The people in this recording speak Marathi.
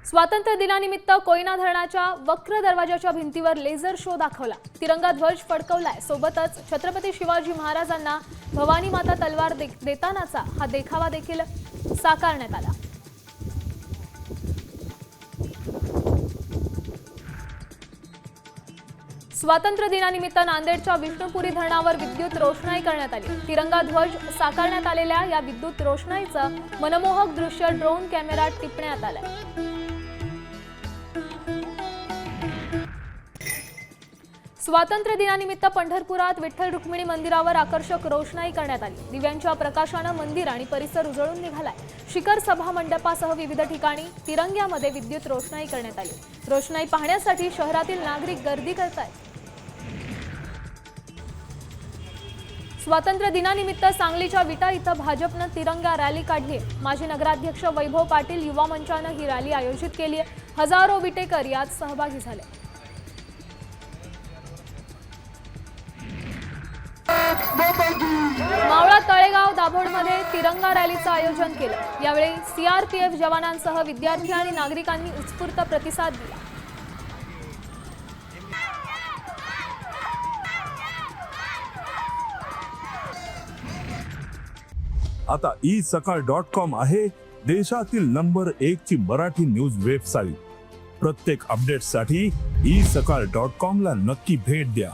स्वातंत्र्य दिनानिमित्त कोयना धरणाच्या वक्र दरवाजाच्या भिंतीवर लेझर शो दाखवला। तिरंगा ध्वज फडकवलाय। सोबतच छत्रपती शिवाजी महाराजांना भवानी माता तलवार देतानाचा हा देखावा देखील साकारण्यात आला। स्वातंत्र्य दिनानिमित्त नांदेडच्या विष्णुपुरी धरणावर विद्युत रोषणाई करण्यात आली। तिरंगा ध्वज साकारण्यात आलेल्या या विद्युत रोषणाईचं मनमोहक दृश्य ड्रोन कॅमेऱ्यात टिपण्यात आलंय। स्वातंत्र्य दिनानिमित्त पंढरपुरात विठ्ठल रुक्मिणी मंदिरावर आकर्षक रोषणाई करण्यात आली। दिव्यांच्या प्रकाशाने मंदिर आणि परिसर उजळून निघालाय। शिखर सभा मंडपासह विविध ठिकाणी तिरंग्यामध्ये विद्युत रोषणाई करण्यात आली। रोषणाई पाहण्यासाठी शहरातील नागरिक गर्दी करतायत। स्वातंत्र्य दिनानिमित्त सांगलीच्या विटा इथं भाजपनं तिरंगा रॅली काढली। माजी नगराध्यक्ष वैभव पाटील युवा मंचानं ही रॅली आयोजित केली आहे। हजारो विटेकर यात सहभागी झाले। मावळा तळेगाव दाभोळमध्ये तिरंगा रॅलीचं आयोजन केलं। यावेळी सीआरपीएफ जवानांसह विद्यार्थी आणि नागरिकांनी उत्स्फूर्त प्रतिसाद दिला। आता isakal.com आहे देशातील नंबर 1 ची मराठी न्यूज वेबसाईट। प्रत्येक अपडेटसाठी isakal.com ला नक्की भेट द्या।